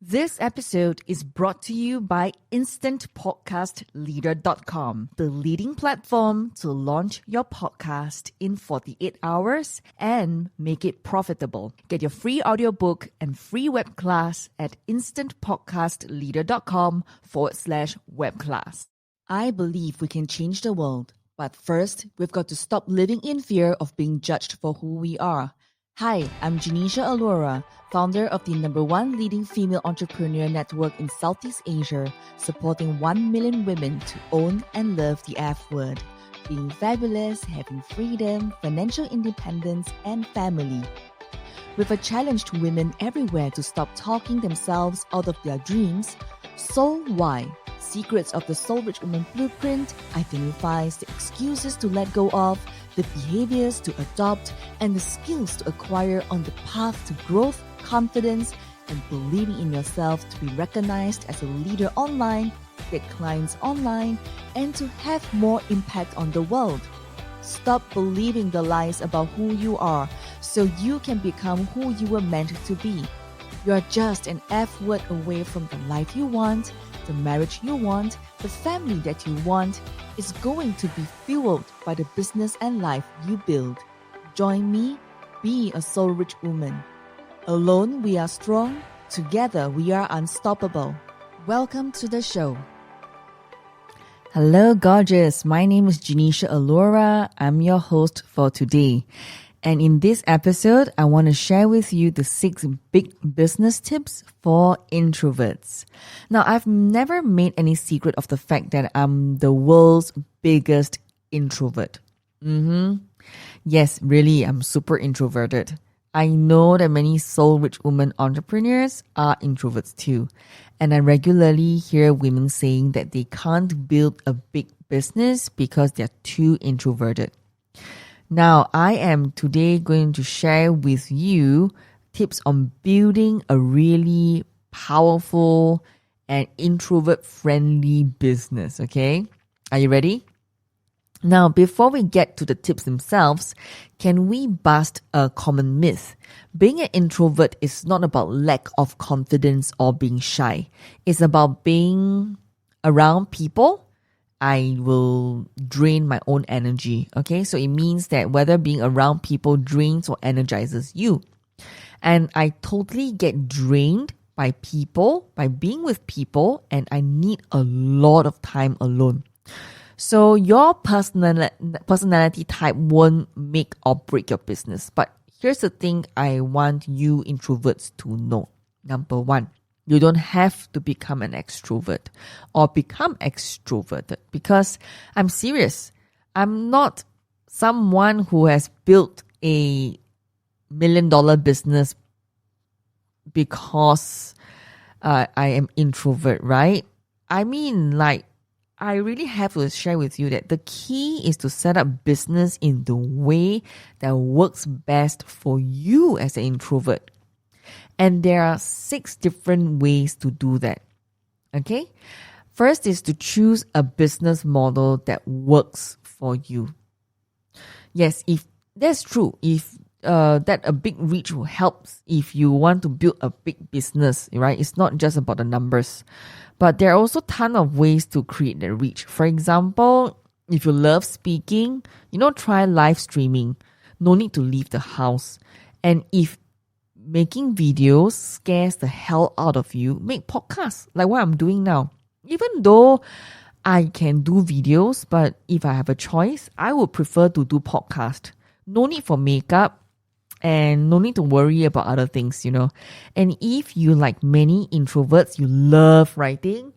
This episode is brought to you by InstantPodcastLeader.com, the leading platform to launch your podcast in 48 hours and make it profitable. Get your free audiobook and free web class at InstantPodcastLeader.com/web class. I believe we can change the world, but first, we've got to stop living in fear of being judged for who we are. Hi, I'm Janisha Alora, founder of the #1 leading female entrepreneur network in Southeast Asia, supporting 1 million women to own and love the F word, being fabulous, having freedom, financial independence, and family. With a challenge to women everywhere to stop talking themselves out of their dreams, Soul Why? Secrets of the Soul Rich Woman Blueprint identifies the excuses to let go of, the behaviors to adopt, and the skills to acquire on the path to growth, confidence, and believing in yourself to be recognized as a leader online, get clients online, and to have more impact on the world. Stop believing the lies about who you are so you can become who you were meant to be. You are just an F word away from the life you want, the marriage you want, the family that you want is going to be fueled by the business and life you build. Join me, be a soul-rich woman. Alone we are strong, together we are unstoppable. Welcome to the show. Hello gorgeous, my name is Janisha Alora. I'm your host for today. And in this episode, I want to share with you the 6 big business tips for introverts. Now, I've never made any secret of the fact that I'm the world's biggest introvert. Yes, really, I'm super introverted. I know that many soul-rich women entrepreneurs are introverts too. And I regularly hear women saying that they can't build a big business because they're too introverted. Now, I am today going to share with you tips on building a really powerful and introvert-friendly business, okay? Are you ready? Now, before we get to the tips themselves, can we bust a common myth? Being an introvert is not about lack of confidence or being shy. It's about being around people. I will drain my own energy, okay? So it means that whether being around people drains or energizes you. And I totally get drained by people, by being with people, and I need a lot of time alone. So your personality type won't make or break your business. But here's the thing I want you introverts to know. Number 1. You don't have to become an extrovert or become extroverted because I'm serious. I'm not someone who has built a $1 million business because I am introvert, right? I mean, I really have to share with you that the key is to set up business in the way that works best for you as an introvert. And there are 6 different ways to do that. Okay? First is to choose a business model that works for you. Yes, if that's true, if that a big reach will help if you want to build a big business, right? It's not just about the numbers. But there are also a ton of ways to create that reach. For example, if you love speaking, try live streaming. No need to leave the house. And if making videos scares the hell out of you, make podcasts like what I'm doing now. Even though I can do videos, but if I have a choice, I would prefer to do podcast. No need for makeup and no need to worry about other things, And if you, like many introverts, you love writing,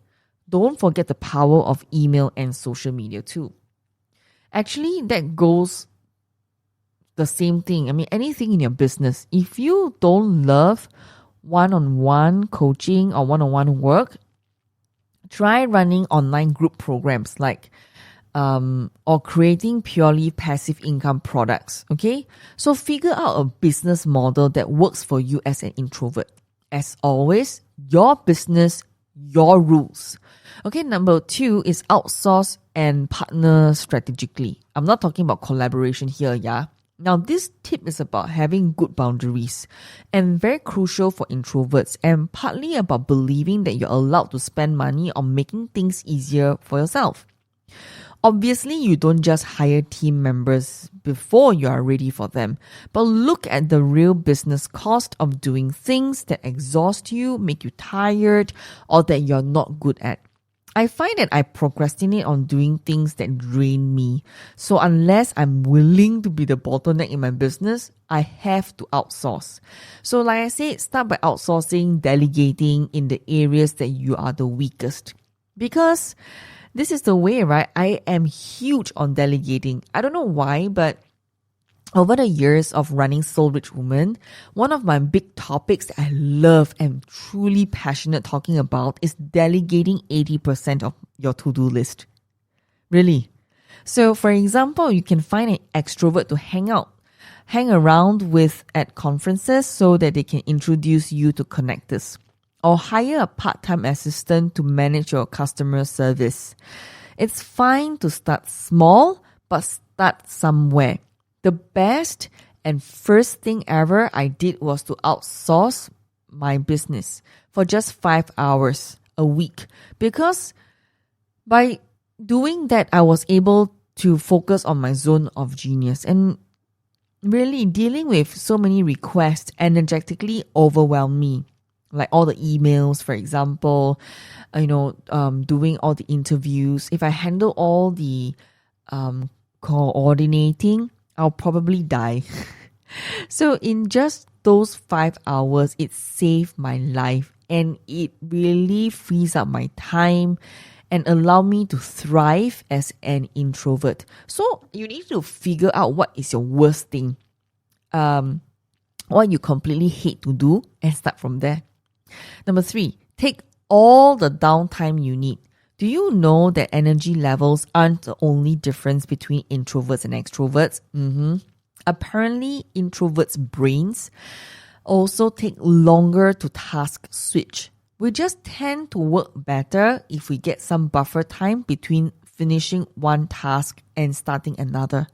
don't forget the power of email and social media too. Actually, that goes the same thing. I mean, anything in your business. If you don't love one-on-one coaching or one-on-one work, try running online group programs or creating purely passive income products. Okay, so figure out a business model that works for you as an introvert. As always, your business, your rules. Okay, number 2 is outsource and partner strategically. I'm not talking about collaboration here, yeah. Now, this tip is about having good boundaries and very crucial for introverts and partly about believing that you're allowed to spend money on making things easier for yourself. Obviously, you don't just hire team members before you are ready for them, but look at the real business cost of doing things that exhaust you, make you tired, or that you're not good at. I find that I procrastinate on doing things that drain me. So unless I'm willing to be the bottleneck in my business, I have to outsource. So like I said, start by outsourcing, delegating in the areas that you are the weakest. Because this is the way, right? I am huge on delegating. I don't know why, but over the years of running Soul Rich Woman, one of my big topics that I love and truly passionate talking about is delegating 80% of your to-do list. Really. So for example, you can find an extrovert to hang around with at conferences so that they can introduce you to connectors. Or hire a part-time assistant to manage your customer service. It's fine to start small, but start somewhere. The best and first thing ever I did was to outsource my business for just 5 hours a week. Because by doing that, I was able to focus on my zone of genius. And really, dealing with so many requests energetically overwhelmed me. Like all the emails, for example, doing all the interviews. If I handle all the coordinating, I'll probably die. So in just those 5 hours, it saved my life and it really frees up my time and allow me to thrive as an introvert. So you need to figure out what is your worst thing, what you completely hate to do, and start from there. Number 3, take all the downtime you need. Do you know that energy levels aren't the only difference between introverts and extroverts? Apparently, introverts' brains also take longer to task switch. We just tend to work better if we get some buffer time between finishing one task and starting another.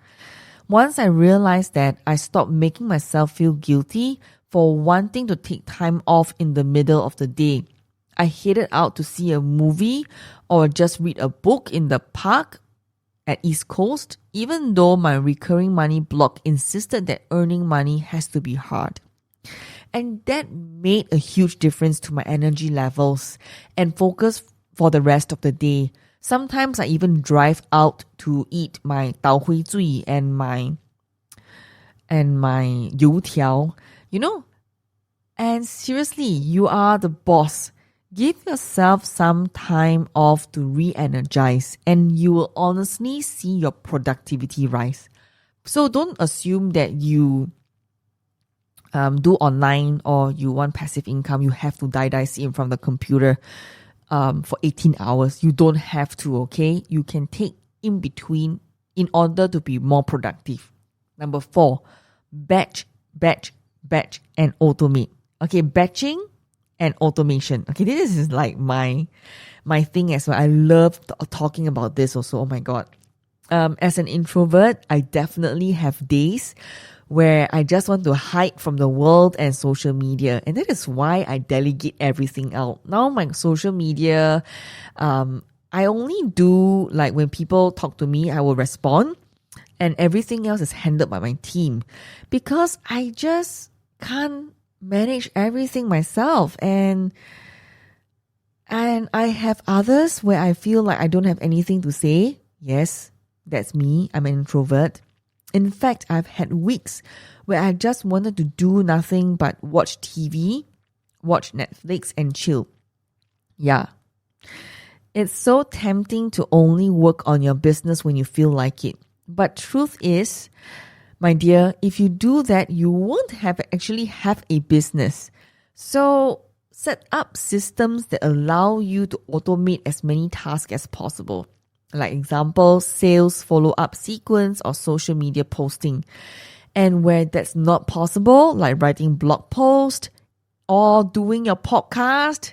Once I realized that, I stopped making myself feel guilty for wanting to take time off in the middle of the day. I headed out to see a movie or just read a book in the park at East Coast, even though my recurring money block insisted that earning money has to be hard. And that made a huge difference to my energy levels and focus for the rest of the day. Sometimes I even drive out to eat my tao hui zui and my 油条. And seriously, you are the boss. Give yourself some time off to re-energize and you will honestly see your productivity rise. So don't assume that you do online or you want passive income. You have to die in front of the computer for 18 hours. You don't have to, okay? You can take in between in order to be more productive. Number 4, batch, and automate. Okay, batching and automation. Okay, this is like my thing as well. I love talking about this also. Oh my God. As an introvert, I definitely have days where I just want to hide from the world and social media. And that is why I delegate everything out. Now my social media, I only do like when people talk to me, I will respond. And everything else is handled by my team. Because I just can't manage everything myself. And I have others where I feel like I don't have anything to say. Yes, that's me. I'm an introvert. In fact, I've had weeks where I just wanted to do nothing but watch TV, watch Netflix, and chill. Yeah. It's so tempting to only work on your business when you feel like it. But truth is, my dear, if you do that, you won't actually have a business. So set up systems that allow you to automate as many tasks as possible. Like example, sales follow-up sequence or social media posting. And where that's not possible, like writing blog post or doing your podcast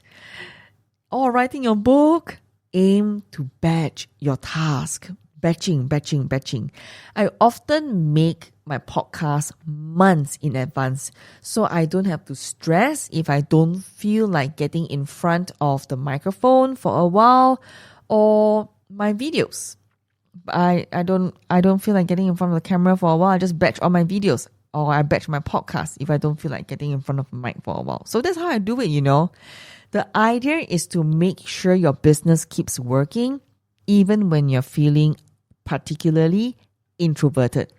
or writing your book, aim to batch your task. batching. I often make my podcast months in advance, so I don't have to stress if I don't feel like getting in front of the microphone for a while, or my videos. I don't feel like getting in front of the camera for a while. I just batch all my videos, or I batch my podcast if I don't feel like getting in front of the mic for a while. So that's how I do it, The idea is to make sure your business keeps working even when you're feeling particularly introverted.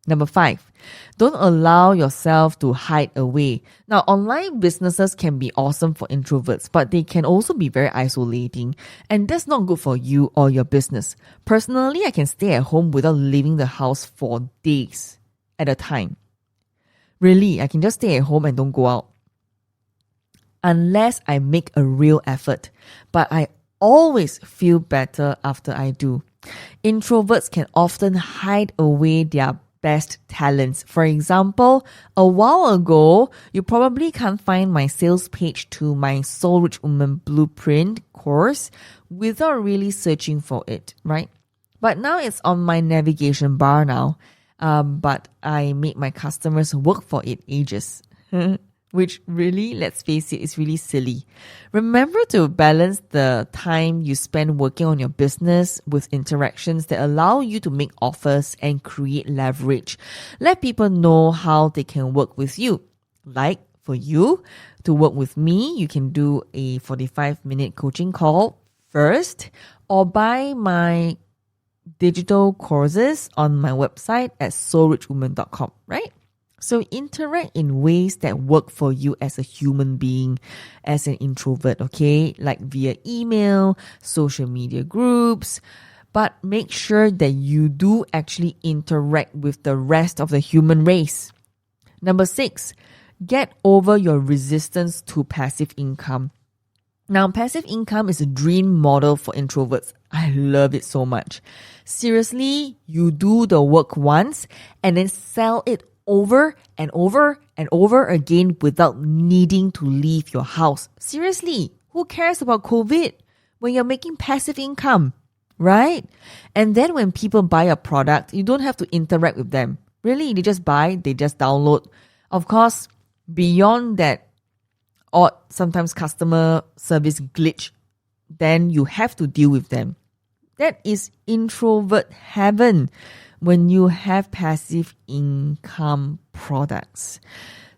Number 5, don't allow yourself to hide away. Now, online businesses can be awesome for introverts, but they can also be very isolating, and that's not good for you or your business. Personally, I can stay at home without leaving the house for days at a time. Really, I can just stay at home and don't go out unless I make a real effort. But I always feel better after I do. Introverts can often hide away their best talents. For example, a while ago, you probably can't find my sales page to my Soul Rich Woman Blueprint course without really searching for it, right? But now it's on my navigation bar now. But I made my customers work for it ages. Which really, let's face it, is really silly. Remember to balance the time you spend working on your business with interactions that allow you to make offers and create leverage. Let people know how they can work with you. Like for you to work with me, you can do a 45-minute coaching call first, or buy my digital courses on my website at soulrichwoman.com, right? So interact in ways that work for you as a human being, as an introvert, okay? Like via email, social media groups. But make sure that you do actually interact with the rest of the human race. Number 6, get over your resistance to passive income. Now, passive income is a dream model for introverts. I love it so much. Seriously, you do the work once and then sell it over and over and over again without needing to leave your house. Seriously, who cares about COVID when you're making passive income, right? And then when people buy a product, you don't have to interact with them. Really, they just buy, they just download. Of course, beyond that, or sometimes customer service glitch, then you have to deal with them. That is introvert heaven when you have passive income products.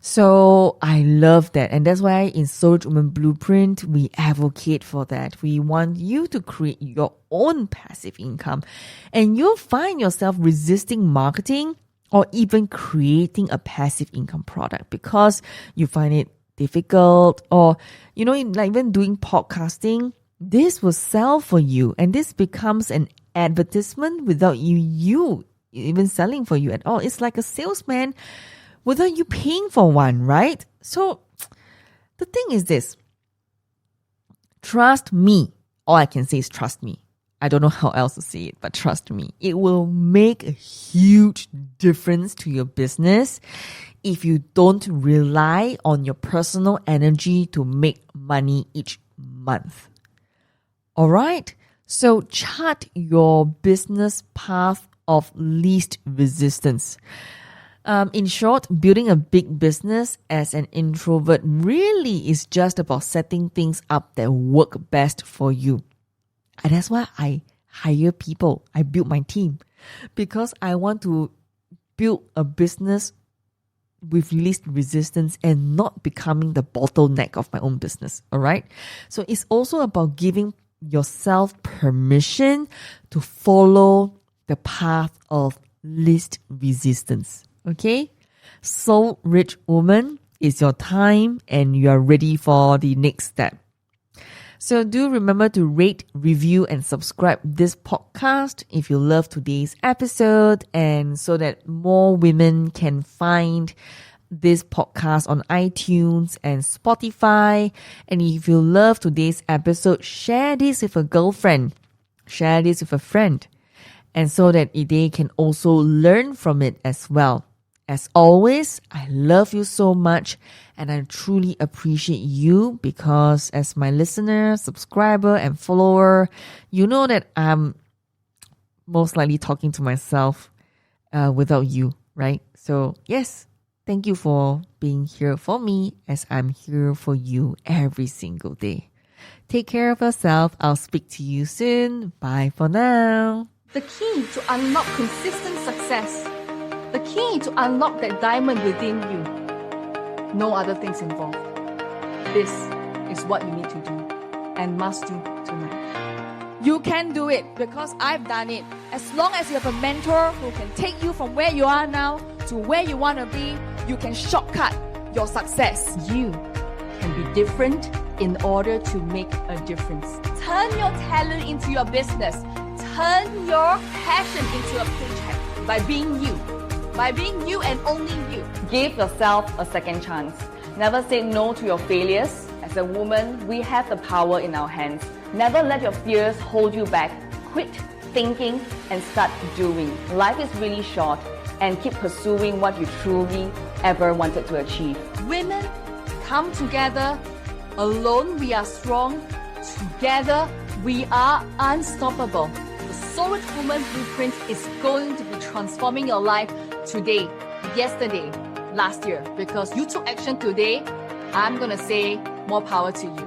So I love that. And that's why in Soul Rich Woman Blueprint, we advocate for that. We want you to create your own passive income. And you'll find yourself resisting marketing or even creating a passive income product because you find it difficult, or, like even doing podcasting, this will sell for you. And this becomes an advertisement without you even selling for you at all. It's like a salesman without you paying for one, right? So the thing is this. Trust me. All I can say is trust me. I don't know how else to say it, but trust me. It will make a huge difference to your business if you don't rely on your personal energy to make money each month. All right? So chart your business path of least resistance. In short, building a big business as an introvert really is just about setting things up that work best for you. And that's why I hire people. I build my team because I want to build a business with least resistance and not becoming the bottleneck of my own business. All right. So it's also about giving yourself permission to follow the path of least resistance. Okay? Soul Rich Woman, it's your time and you are ready for the next step. So do remember to rate, review, and subscribe this podcast if you love today's episode, and so that more women can find this podcast on iTunes and Spotify. And if you love today's episode, share this with a girlfriend, share this with a friend, and so that they can also learn from it as well. As always, I love you so much and I truly appreciate you because as my listener, subscriber, and follower, you know that I'm most likely talking to myself without you, right? So yes, thank you for being here for me as I'm here for you every single day. Take care of yourself. I'll speak to you soon. Bye for now. The key to unlock consistent success, the key to unlock that diamond within you, no other things involved. This is what you need to do and must do tonight. You can do it because I've done it. As long as you have a mentor who can take you from where you are now to where you want to be, you can shortcut your success. You can be different in order to make a difference. Turn your talent into your business. Turn your passion into a paycheck by being you. By being you and only you. Give yourself a second chance. Never say no to your failures. As a woman, we have the power in our hands. Never let your fears hold you back. Quit thinking and start doing. Life is really short, and keep pursuing what you truly ever wanted to achieve. Women, come together. Alone we are strong. Together we are unstoppable. The Soul Rich Woman Blueprint is going to be transforming your life today, yesterday, last year. Because you took action today, I'm going to say more power to you.